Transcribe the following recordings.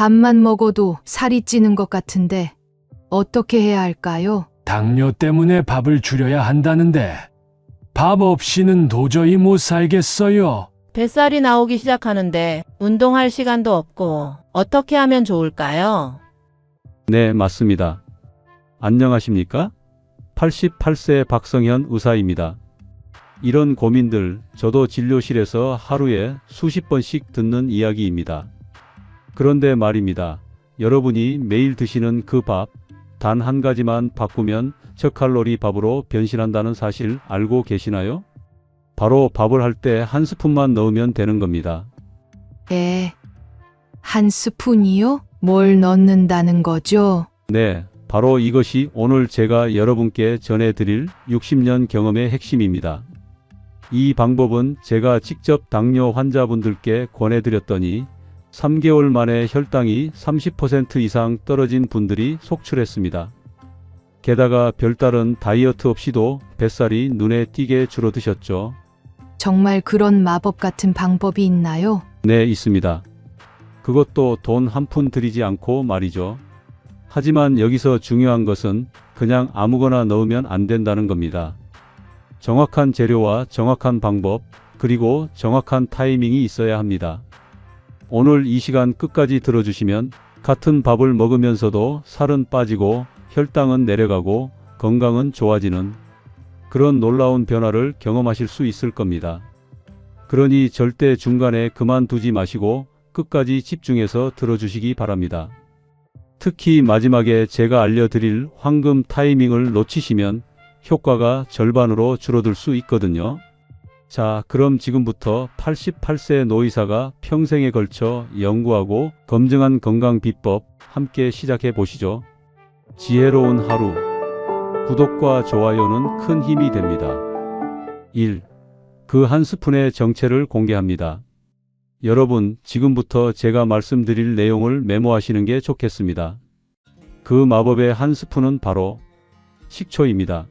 밥만 먹어도 살이 찌는 것 같은데 어떻게 해야 할까요? 당뇨 때문에 밥을 줄여야 한다는데 밥 없이는 도저히 못 살겠어요. 뱃살이 나오기 시작하는데 운동할 시간도 없고 어떻게 하면 좋을까요? 네, 맞습니다. 안녕하십니까? 88세 박성현 의사입니다. 이런 고민들 저도 진료실에서 하루에 수십 번씩 듣는 이야기입니다. 그런데 말입니다. 여러분이 매일 드시는 그 밥, 단 한 가지만 바꾸면 저칼로리 밥으로 변신한다는 사실 알고 계시나요? 바로 밥을 할 때 한 스푼만 넣으면 되는 겁니다. 한 스푼이요? 뭘 넣는다는 거죠? 네, 바로 이것이 오늘 제가 여러분께 전해드릴 60년 경험의 핵심입니다. 이 방법은 제가 직접 당뇨 환자분들께 권해드렸더니 3개월 만에 혈당이 30% 이상 떨어진 분들이 속출했습니다. 게다가 별다른 다이어트 없이도 뱃살이 눈에 띄게 줄어드셨죠. 정말 그런 마법 같은 방법이 있나요? 네, 있습니다. 그것도 돈 한 푼 들이지 않고 말이죠. 하지만 여기서 중요한 것은 그냥 아무거나 넣으면 안 된다는 겁니다. 정확한 재료와 정확한 방법, 그리고 정확한 타이밍이 있어야 합니다. 오늘 이 시간 끝까지 들어주시면 같은 밥을 먹으면서도 살은 빠지고 혈당은 내려가고 건강은 좋아지는 그런 놀라운 변화를 경험하실 수 있을 겁니다. 그러니 절대 중간에 그만두지 마시고 끝까지 집중해서 들어주시기 바랍니다. 특히 마지막에 제가 알려드릴 황금 타이밍을 놓치시면 효과가 절반으로 줄어들 수 있거든요. 자, 그럼 지금부터 88세 노의사가 평생에 걸쳐 연구하고 검증한 건강 비법 함께 시작해 보시죠. 지혜로운 하루. 구독과 좋아요는 큰 힘이 됩니다. 1. 그 한 스푼의 정체를 공개합니다. 여러분, 지금부터 제가 말씀드릴 내용을 메모하시는 게 좋겠습니다. 그 마법의 한 스푼은 바로 식초입니다.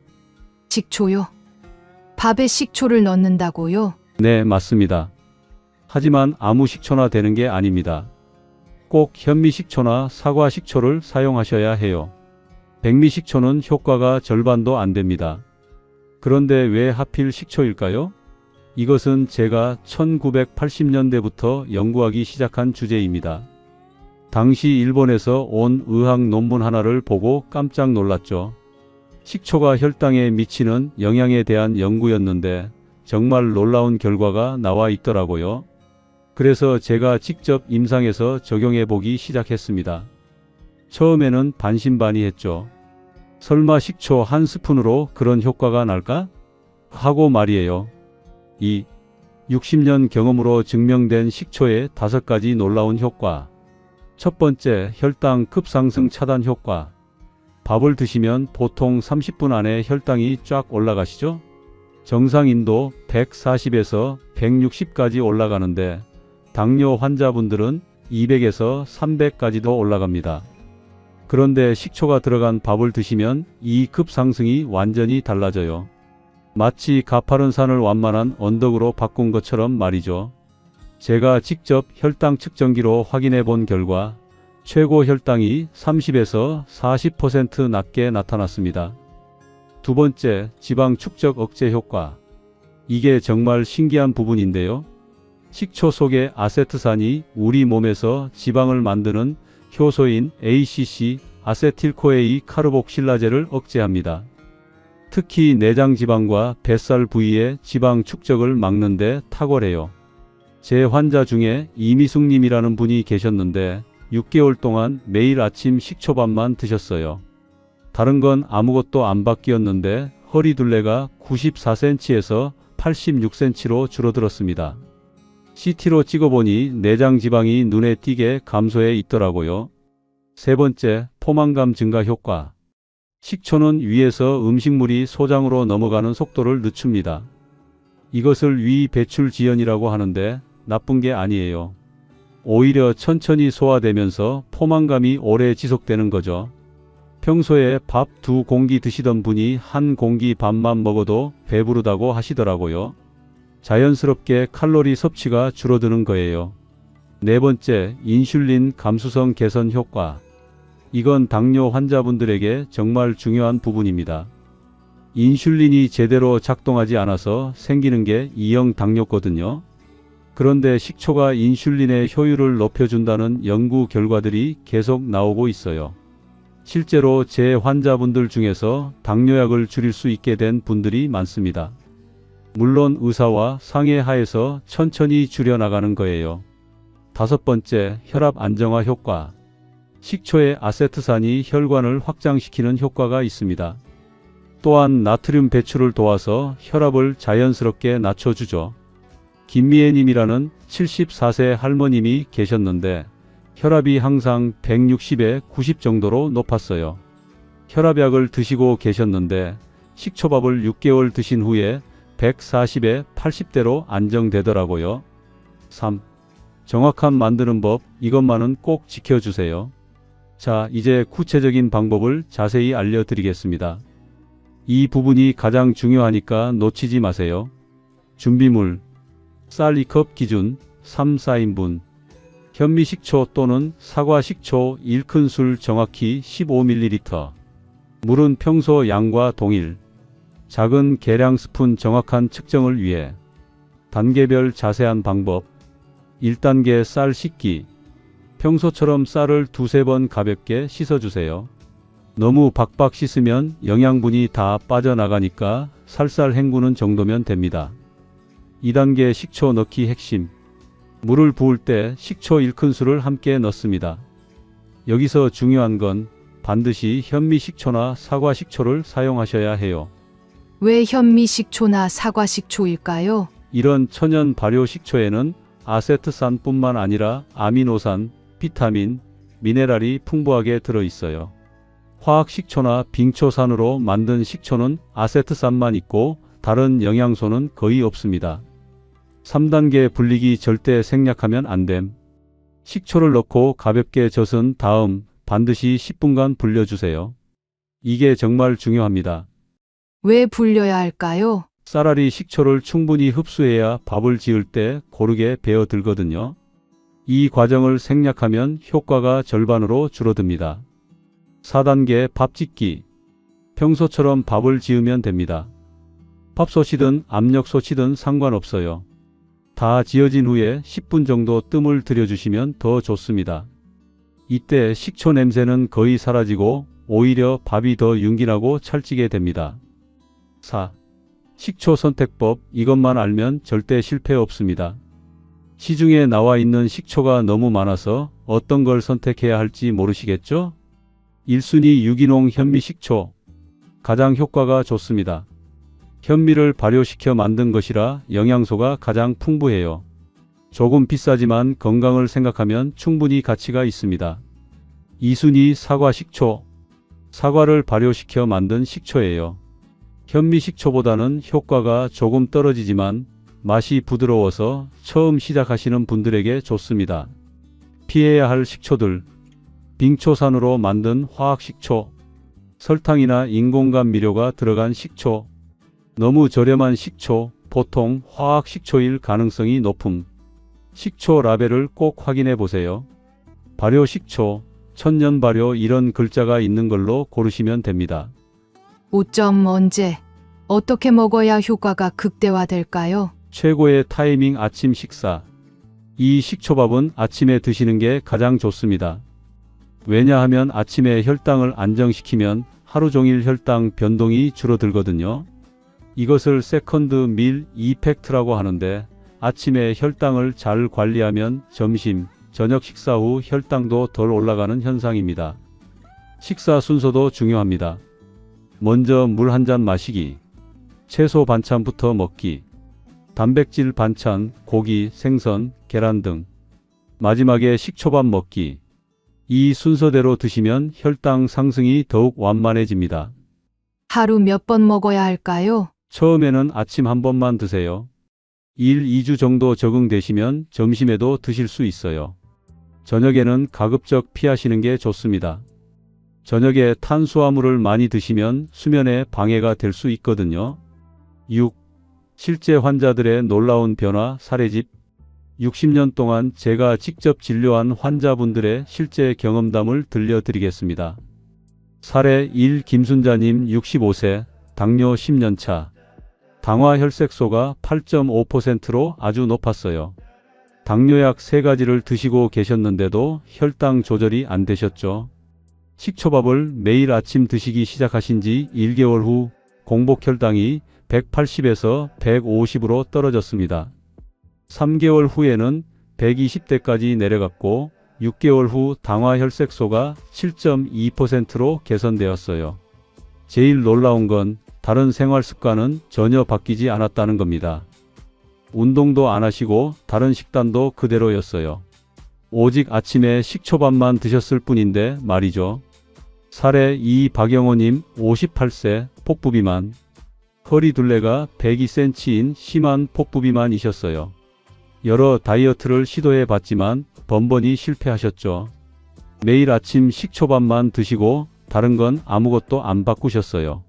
식초요? 밥에 식초를 넣는다고요? 네, 맞습니다. 하지만 아무 식초나 되는 게 아닙니다. 꼭 현미식초나 사과식초를 사용하셔야 해요. 백미식초는 효과가 절반도 안 됩니다. 그런데 왜 하필 식초일까요? 이것은 제가 1980년대부터 연구하기 시작한 주제입니다. 당시 일본에서 온 의학 논문 하나를 보고 깜짝 놀랐죠. 식초가 혈당에 미치는 영향에 대한 연구였는데 정말 놀라운 결과가 나와 있더라고요. 그래서 제가 직접 임상에서 적용해 보기 시작했습니다. 처음에는 반신반의했죠. 설마 식초 한 스푼으로 그런 효과가 날까? 하고 말이에요. 2. 60년 경험으로 증명된 식초의 5가지 놀라운 효과. 첫 번째, 혈당 급상승 차단 효과. 밥을 드시면 보통 30분 안에 혈당이 쫙 올라가시죠? 정상인도 140에서 160까지 올라가는데 당뇨 환자분들은 200에서 300까지도 올라갑니다. 그런데 식초가 들어간 밥을 드시면 이 급상승이 완전히 달라져요. 마치 가파른 산을 완만한 언덕으로 바꾼 것처럼 말이죠. 제가 직접 혈당 측정기로 확인해 본 결과 최고 혈당이 30에서 40% 낮게 나타났습니다. 두 번째, 지방 축적 억제 효과. 이게 정말 신기한 부분인데요. 식초 속의 아세트산이 우리 몸에서 지방을 만드는 효소인 ACC, 아세틸코에이 카르복실라제를 억제합니다. 특히 내장 지방과 뱃살 부위의 지방 축적을 막는 데 탁월해요. 제 환자 중에 이미숙님이라는 분이 계셨는데 6개월 동안 매일 아침 식초밥만 드셨어요. 다른 건 아무것도 안 바뀌었는데 허리둘레가 94cm에서 86cm로 줄어들었습니다. CT로 찍어보니 내장 지방이 눈에 띄게 감소해 있더라고요. 세 번째, 포만감 증가 효과. 식초는 위에서 음식물이 소장으로 넘어가는 속도를 늦춥니다. 이것을 위 배출 지연이라고 하는데 나쁜 게 아니에요. 오히려 천천히 소화되면서 포만감이 오래 지속되는 거죠. 평소에 밥 2공기 드시던 분이 1공기 반만 먹어도 배부르다고 하시더라고요. 자연스럽게 칼로리 섭취가 줄어드는 거예요. 네 번째, 인슐린 감수성 개선 효과. 이건 당뇨 환자분들에게 정말 중요한 부분입니다. 인슐린이 제대로 작동하지 않아서 생기는 게 E형 당뇨거든요. 그런데 식초가 인슐린의 효율을 높여준다는 연구 결과들이 계속 나오고 있어요. 실제로 제 환자분들 중에서 당뇨약을 줄일 수 있게 된 분들이 많습니다. 물론 의사와 상의하에서 천천히 줄여나가는 거예요. 다섯 번째, 혈압 안정화 효과. 식초의 아세트산이 혈관을 확장시키는 효과가 있습니다. 또한 나트륨 배출을 도와서 혈압을 자연스럽게 낮춰주죠. 김미애님이라는 74세 할머님이 계셨는데 혈압이 항상 160에 90 정도로 높았어요. 혈압약을 드시고 계셨는데 식초밥을 6개월 드신 후에 140에 80대로 안정되더라고요. 3. 정확한 만드는 법, 이것만은 꼭 지켜주세요. 자, 이제 구체적인 방법을 자세히 알려드리겠습니다. 이 부분이 가장 중요하니까 놓치지 마세요. 준비물: 쌀 2컵 기준 3, 4인분, 현미식초 또는 사과식초 1큰술 정확히 15ml, 물은 평소 양과 동일, 작은 계량 스푼 정확한 측정을 위해. 단계별 자세한 방법. 1단계 쌀 씻기. 평소처럼 쌀을 두세 번 가볍게 씻어주세요. 너무 박박 씻으면 영양분이 다 빠져나가니까 살살 헹구는 정도면 됩니다. 2단계 식초 넣기 핵심. 물을 부을 때 식초 1큰술을 함께 넣습니다. 여기서 중요한 건 반드시 현미식초나 사과식초를 사용하셔야 해요. 왜 현미식초나 사과식초일까요? 이런 천연 발효 식초에는 아세트산뿐만 아니라 아미노산, 비타민, 미네랄이 풍부하게 들어있어요. 화학 식초나 빙초산으로 만든 식초는 아세트산만 있고 다른 영양소는 거의 없습니다. 3단계 불리기 절대 생략하면 안 됨. 식초를 넣고 가볍게 젖은 다음 반드시 10분간 불려주세요. 이게 정말 중요합니다. 왜 불려야 할까요? 쌀알이 식초를 충분히 흡수해야 밥을 지을 때 고르게 배어들거든요. 이 과정을 생략하면 효과가 절반으로 줄어듭니다. 4단계 밥 짓기. 평소처럼 밥을 지으면 됩니다. 밥솥이든 압력솥이든 상관없어요. 다 지어진 후에 10분 정도 뜸을 들여주시면 더 좋습니다. 이때 식초 냄새는 거의 사라지고 오히려 밥이 더 윤기나고 찰지게 됩니다. 4. 식초 선택법. 이것만 알면 절대 실패 없습니다. 시중에 나와 있는 식초가 너무 많아서 어떤 걸 선택해야 할지 모르시겠죠? 1순위 유기농 현미식초. 가장 효과가 좋습니다. 현미를 발효시켜 만든 것이라 영양소가 가장 풍부해요. 조금 비싸지만 건강을 생각하면 충분히 가치가 있습니다. 2순위 사과식초. 사과를 발효시켜 만든 식초예요. 현미식초보다는 효과가 조금 떨어지지만 맛이 부드러워서 처음 시작하시는 분들에게 좋습니다. 피해야 할 식초들. 빙초산으로 만든 화학식초. 설탕이나 인공감미료가 들어간 식초. 너무 저렴한 식초, 보통 화학식초일 가능성이 높음. 식초 라벨을 꼭 확인해 보세요. 발효식초, 천년발효 이런 글자가 있는 걸로 고르시면 됩니다. 5점 언제, 어떻게 먹어야 효과가 극대화될까요? 최고의 타이밍 아침 식사. 이 식초밥은 아침에 드시는 게 가장 좋습니다. 왜냐하면 아침에 혈당을 안정시키면 하루 종일 혈당 변동이 줄어들거든요. 이것을 세컨드 밀 이펙트라고 하는데 아침에 혈당을 잘 관리하면 점심, 저녁 식사 후 혈당도 덜 올라가는 현상입니다. 식사 순서도 중요합니다. 먼저 물 한 잔 마시기, 채소 반찬부터 먹기, 단백질 반찬, 고기, 생선, 계란 등, 마지막에 식초밥 먹기. 이 순서대로 드시면 혈당 상승이 더욱 완만해집니다. 하루 몇 번 먹어야 할까요? 처음에는 아침 한 번만 드세요. 1, 2주 정도 적응되시면 점심에도 드실 수 있어요. 저녁에는 가급적 피하시는 게 좋습니다. 저녁에 탄수화물을 많이 드시면 수면에 방해가 될 수 있거든요. 6. 실제 환자들의 놀라운 변화 사례집. 60년 동안 제가 직접 진료한 환자분들의 실제 경험담을 들려드리겠습니다. 사례 1 김순자님 65세, 당뇨 10년차. 당화혈색소가 8.5%로 아주 높았어요. 당뇨약 3가지를 드시고 계셨는데도 혈당 조절이 안 되셨죠. 식초밥을 매일 아침 드시기 시작하신 지 1개월 후 공복 혈당이 180에서 150으로 떨어졌습니다. 3개월 후에는 120대까지 내려갔고 6개월 후 당화혈색소가 7.2%로 개선되었어요. 제일 놀라운 건 다른 생활 습관은 전혀 바뀌지 않았다는 겁니다. 운동도 안 하시고 다른 식단도 그대로였어요. 오직 아침에 식초밥만 드셨을 뿐인데 말이죠. 사례 2 박영호님 58세, 복부비만. 허리둘레가 102cm인 심한 복부비만이셨어요. 여러 다이어트를 시도해 봤지만 번번이 실패하셨죠. 매일 아침 식초밥만 드시고 다른 건 아무것도 안 바꾸셨어요.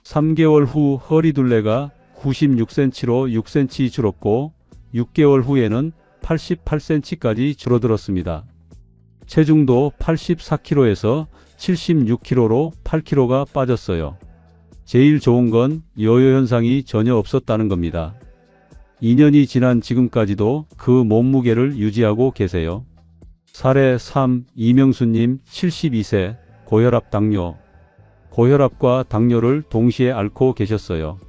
3개월 후 허리둘레가 96cm로 6cm 줄었고 6개월 후에는 88cm까지 줄어들었습니다. 체중도 84kg에서 76kg로 8kg가 빠졌어요. 제일 좋은 건 요요 현상이 전혀 없었다는 겁니다. 2년이 지난 지금까지도 그 몸무게를 유지하고 계세요. 사례 3 이명수님 72세, 고혈압 당뇨. 고혈압과 당뇨를 동시에 앓고 계셨어요.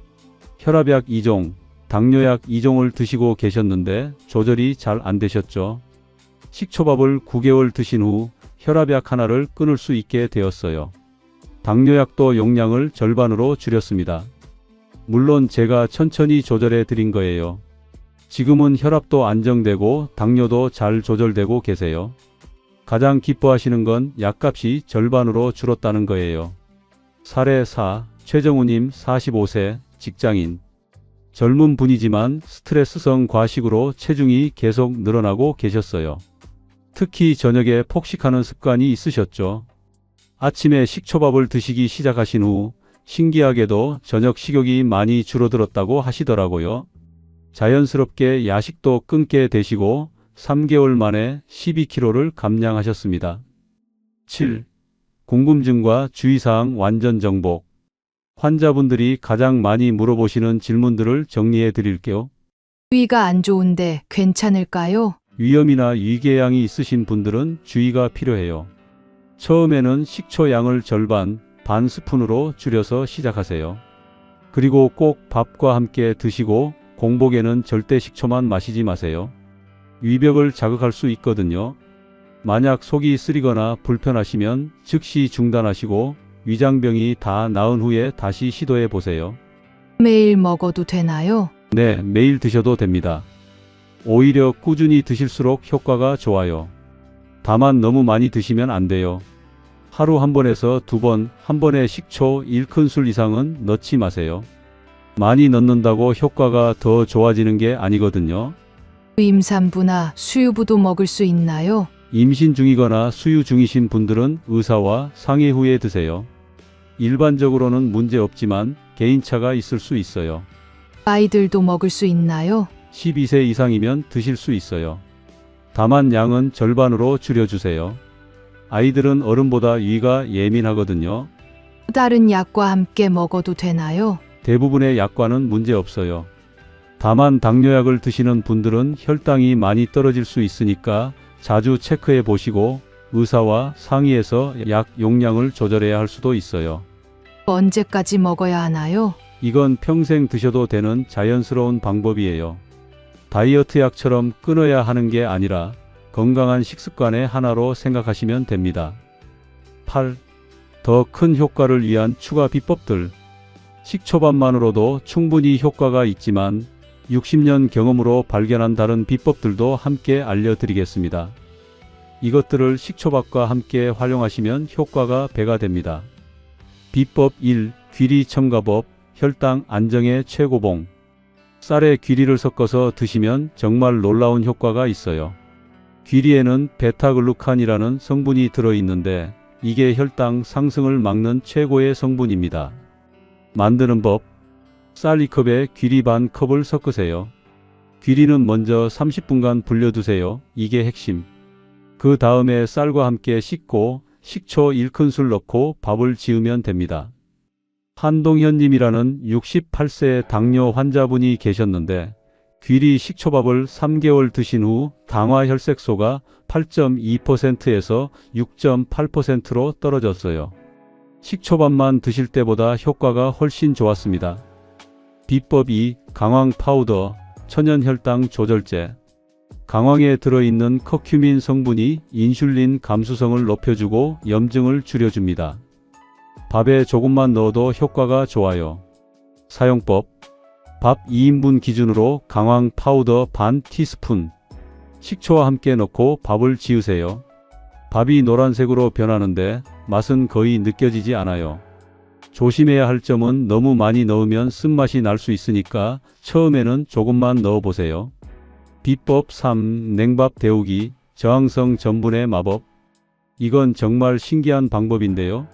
혈압약 2종, 당뇨약 2종을 드시고 계셨는데 조절이 잘 안 되셨죠. 식초밥을 9개월 드신 후 혈압약 하나를 끊을 수 있게 되었어요. 당뇨약도 용량을 절반으로 줄였습니다. 물론 제가 천천히 조절해 드린 거예요. 지금은 혈압도 안정되고 당뇨도 잘 조절되고 계세요. 가장 기뻐하시는 건 약값이 절반으로 줄었다는 거예요. 사례 4 최정우님 45세, 직장인. 젊은 분이지만 스트레스성 과식으로 체중이 계속 늘어나고 계셨어요. 특히 저녁에 폭식하는 습관이 있으셨죠. 아침에 식초밥을 드시기 시작하신 후 신기하게도 저녁 식욕이 많이 줄어들었다고 하시더라고요. 자연스럽게 야식도 끊게 되시고 3개월 만에 12kg를 감량하셨습니다. 7. 궁금증과 주의사항 완전 정복. 환자분들이 가장 많이 물어보시는 질문들을 정리해 드릴게요. 위가 안 좋은데 괜찮을까요? 위염이나 위궤양이 있으신 분들은 주의가 필요해요. 처음에는 식초 양을 절반, 반 스푼으로 줄여서 시작하세요. 그리고 꼭 밥과 함께 드시고 공복에는 절대 식초만 마시지 마세요. 위벽을 자극할 수 있거든요. 만약 속이 쓰리거나 불편하시면 즉시 중단하시고 위장병이 다 나은 후에 다시 시도해 보세요. 매일 먹어도 되나요? 네, 매일 드셔도 됩니다. 오히려 꾸준히 드실수록 효과가 좋아요. 다만 너무 많이 드시면 안 돼요. 하루 한 번에서 2번, 한 번에 식초 1큰술 이상은 넣지 마세요. 많이 넣는다고 효과가 더 좋아지는 게 아니거든요. 임산부나 수유부도 먹을 수 있나요? 임신 중이거나 수유 중이신 분들은 의사와 상의 후에 드세요. 일반적으로는 문제 없지만 개인차가 있을 수 있어요. 아이들도 먹을 수 있나요? 12세 이상이면 드실 수 있어요. 다만 양은 절반으로 줄여주세요. 아이들은 어른보다 위가 예민하거든요. 다른 약과 함께 먹어도 되나요? 대부분의 약과는 문제 없어요. 다만 당뇨약을 드시는 분들은 혈당이 많이 떨어질 수 있으니까 자주 체크해 보시고 의사와 상의해서 약 용량을 조절해야 할 수도 있어요. 언제까지 먹어야 하나요? 이건 평생 드셔도 되는 자연스러운 방법이에요. 다이어트 약처럼 끊어야 하는 게 아니라 건강한 식습관의 하나로 생각하시면 됩니다. 8. 더 큰 효과를 위한 추가 비법들. 식초밥만으로도 충분히 효과가 있지만 60년 경험으로 발견한 다른 비법들도 함께 알려드리겠습니다. 이것들을 식초밥과 함께 활용하시면 효과가 배가 됩니다. 비법 1. 귀리 첨가법, 혈당 안정의 최고봉. 쌀에 귀리를 섞어서 드시면 정말 놀라운 효과가 있어요. 귀리에는 베타글루칸이라는 성분이 들어있는데 이게 혈당 상승을 막는 최고의 성분입니다. 만드는 법. 쌀 2컵에 귀리 반 컵을 섞으세요. 귀리는 먼저 30분간 불려두세요. 이게 핵심. 그 다음에 쌀과 함께 씻고 식초 1큰술 넣고 밥을 지으면 됩니다. 한동현님이라는 68세 당뇨 환자분이 계셨는데 귀리 식초밥을 3개월 드신 후 당화혈색소가 8.2%에서 6.8%로 떨어졌어요. 식초밥만 드실 때보다 효과가 훨씬 좋았습니다. 비법 2. 강황 파우더, 천연혈당 조절제. 강황에 들어있는 커큐민 성분이 인슐린 감수성을 높여주고 염증을 줄여줍니다. 밥에 조금만 넣어도 효과가 좋아요. 사용법. 밥 2인분 기준으로 강황 파우더 반 티스푼, 식초와 함께 넣고 밥을 지으세요. 밥이 노란색으로 변하는데 맛은 거의 느껴지지 않아요. 조심해야 할 점은 너무 많이 넣으면 쓴맛이 날 수 있으니까 처음에는 조금만 넣어보세요. 비법 3. 냉밥 데우기, 저항성 전분의 마법. 이건 정말 신기한 방법인데요.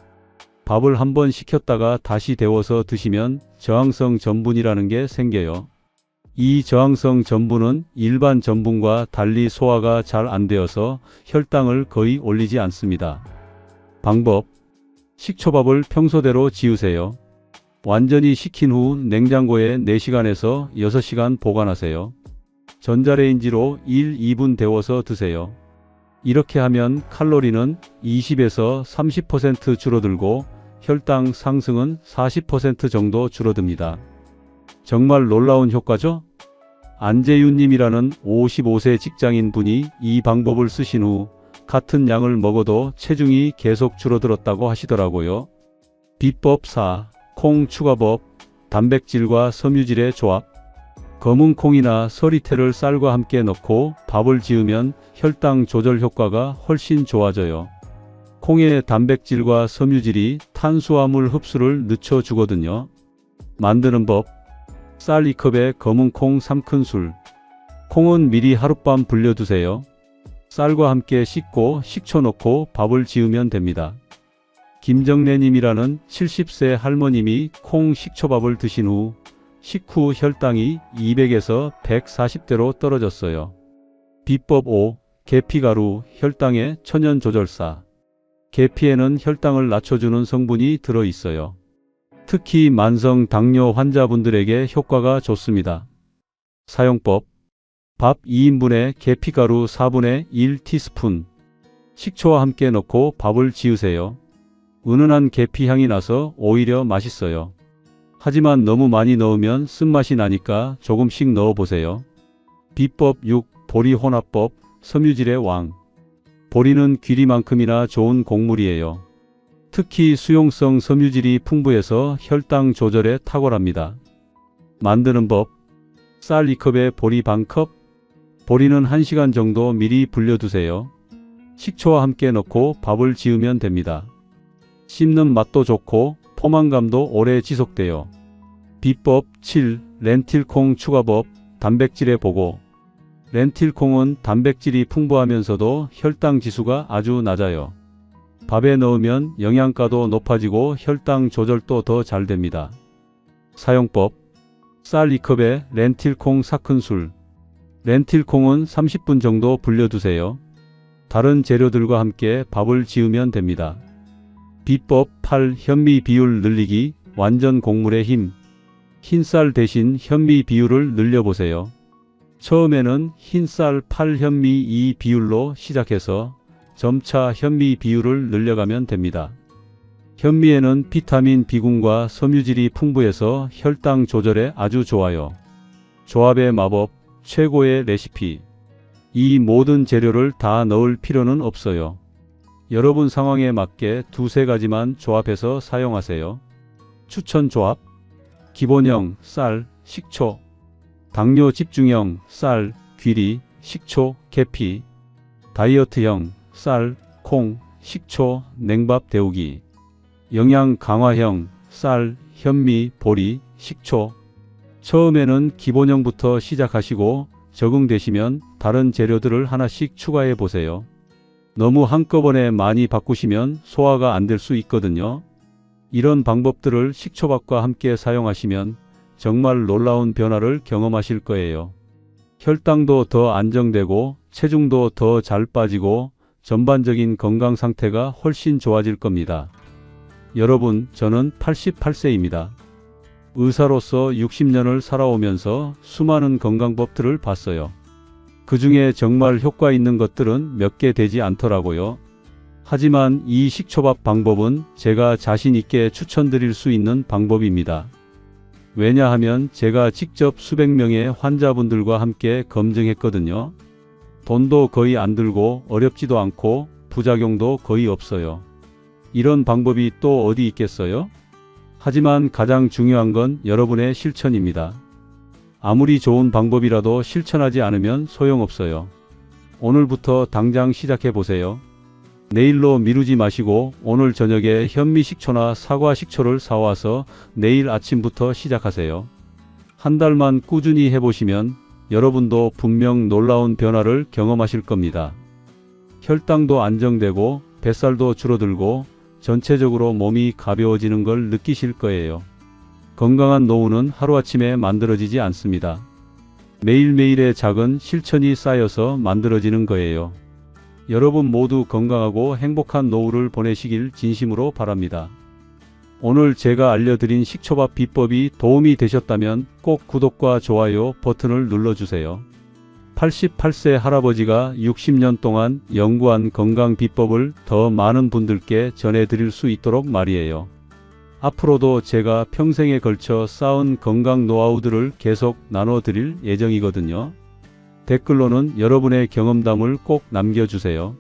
밥을 한번 식혔다가 다시 데워서 드시면 저항성 전분이라는 게 생겨요. 이 저항성 전분은 일반 전분과 달리 소화가 잘 안 되어서 혈당을 거의 올리지 않습니다. 방법. 식초밥을 평소대로 지으세요. 완전히 식힌 후 냉장고에 4시간에서 6시간 보관하세요. 전자레인지로 1, 2분 데워서 드세요. 이렇게 하면 칼로리는 20에서 30% 줄어들고 혈당 상승은 40% 정도 줄어듭니다. 정말 놀라운 효과죠? 안재윤님이라는 55세 직장인 분이 이 방법을 쓰신 후 같은 양을 먹어도 체중이 계속 줄어들었다고 하시더라고요. 비법 4. 콩 추가법, 단백질과 섬유질의 조합. 검은 콩이나 서리태를 쌀과 함께 넣고 밥을 지으면 혈당 조절 효과가 훨씬 좋아져요. 콩의 단백질과 섬유질이 탄수화물 흡수를 늦춰주거든요. 만드는 법. 쌀 2컵에 검은 콩 3큰술. 콩은 미리 하룻밤 불려두세요. 쌀과 함께 씻고 식초 넣고 밥을 지으면 됩니다. 김정래님이라는 70세 할머님이 콩 식초밥을 드신 후 식후 혈당이 200에서 140대로 떨어졌어요. 비법 5. 계피가루, 혈당의 천연조절사. 계피에는 혈당을 낮춰주는 성분이 들어있어요. 특히 만성 당뇨 환자분들에게 효과가 좋습니다. 사용법. 밥 2인분에 계피가루 4분의 1 티스푼, 식초와 함께 넣고 밥을 지으세요. 은은한 계피 향이 나서 오히려 맛있어요. 하지만 너무 많이 넣으면 쓴맛이 나니까 조금씩 넣어보세요. 비법 6. 보리 혼합법, 섬유질의 왕. 보리는 귀리만큼이나 좋은 곡물이에요. 특히 수용성 섬유질이 풍부해서 혈당 조절에 탁월합니다. 만드는 법. 쌀 2컵에 보리 반컵. 보리는 1시간 정도 미리 불려두세요. 식초와 함께 넣고 밥을 지으면 됩니다. 씹는 맛도 좋고 포만감도 오래 지속돼요. 비법 7. 렌틸콩 추가법, 단백질의 보고. 렌틸콩은 단백질이 풍부하면서도 혈당 지수가 아주 낮아요. 밥에 넣으면 영양가도 높아지고 혈당 조절도 더 잘 됩니다. 사용법. 쌀 2컵에 렌틸콩 4큰술. 렌틸콩은 30분 정도 불려두세요. 다른 재료들과 함께 밥을 지으면 됩니다. 비법 8. 현미 비율 늘리기, 완전 곡물의 힘. 흰쌀 대신 현미 비율을 늘려보세요. 처음에는 흰쌀 8현미 2 비율로 시작해서 점차 현미 비율을 늘려가면 됩니다. 현미에는 비타민 B군과 섬유질이 풍부해서 혈당 조절에 아주 좋아요. 조합의 마법, 최고의 레시피. 이 모든 재료를 다 넣을 필요는 없어요. 여러분 상황에 맞게 두세 가지만 조합해서 사용하세요. 추천 조합. 기본형 쌀, 식초. 당뇨 집중형 쌀, 귀리, 식초, 계피. 다이어트형 쌀, 콩, 식초, 냉밥 데우기. 영양 강화형 쌀, 현미, 보리, 식초. 처음에는 기본형부터 시작하시고 적응되시면 다른 재료들을 하나씩 추가해 보세요. 너무 한꺼번에 많이 바꾸시면 소화가 안 될 수 있거든요. 이런 방법들을 식초밥과 함께 사용하시면 정말 놀라운 변화를 경험하실 거예요. 혈당도 더 안정되고 체중도 더 잘 빠지고 전반적인 건강 상태가 훨씬 좋아질 겁니다. 여러분, 저는 88세입니다. 의사로서 60년을 살아오면서 수많은 건강법들을 봤어요. 그 중에 정말 효과 있는 것들은 몇 개 되지 않더라고요. 하지만 이 식초밥 방법은 제가 자신 있게 추천드릴 수 있는 방법입니다. 왜냐하면 제가 직접 수백 명의 환자분들과 함께 검증했거든요. 돈도 거의 안 들고 어렵지도 않고 부작용도 거의 없어요. 이런 방법이 또 어디 있겠어요? 하지만 가장 중요한 건 여러분의 실천입니다. 아무리 좋은 방법이라도 실천하지 않으면 소용없어요. 오늘부터 당장 시작해 보세요. 내일로 미루지 마시고 오늘 저녁에 현미식초나 사과식초를 사와서 내일 아침부터 시작하세요. 한 달만 꾸준히 해보시면 여러분도 분명 놀라운 변화를 경험하실 겁니다. 혈당도 안정되고 뱃살도 줄어들고 전체적으로 몸이 가벼워지는 걸 느끼실 거예요. 건강한 노후는 하루아침에 만들어지지 않습니다. 매일매일의 작은 실천이 쌓여서 만들어지는 거예요. 여러분 모두 건강하고 행복한 노후를 보내시길 진심으로 바랍니다. 오늘 제가 알려드린 식초밥 비법이 도움이 되셨다면 꼭 구독과 좋아요 버튼을 눌러주세요. 88세 할아버지가 60년 동안 연구한 건강 비법을 더 많은 분들께 전해드릴 수 있도록 말이에요. 앞으로도 제가 평생에 걸쳐 쌓은 건강 노하우들을 계속 나눠드릴 예정이거든요. 댓글로는 여러분의 경험담을 꼭 남겨주세요.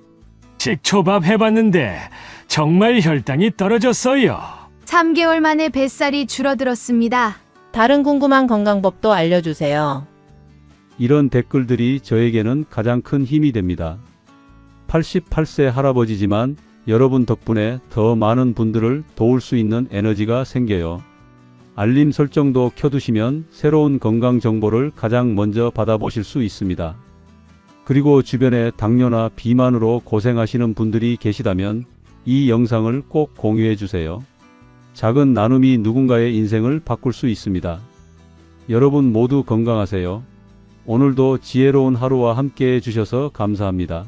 식초밥 해봤는데 정말 혈당이 떨어졌어요. 3개월 만에 뱃살이 줄어들었습니다. 다른 궁금한 건강법도 알려주세요. 이런 댓글들이 저에게는 가장 큰 힘이 됩니다. 88세 할아버지지만 여러분 덕분에 더 많은 분들을 도울 수 있는 에너지가 생겨요. 알림 설정도 켜두시면 새로운 건강 정보를 가장 먼저 받아보실 수 있습니다. 그리고 주변에 당뇨나 비만으로 고생하시는 분들이 계시다면 이 영상을 꼭 공유해 주세요. 작은 나눔이 누군가의 인생을 바꿀 수 있습니다. 여러분 모두 건강하세요. 오늘도 지혜로운 하루와 함께 해주셔서 감사합니다.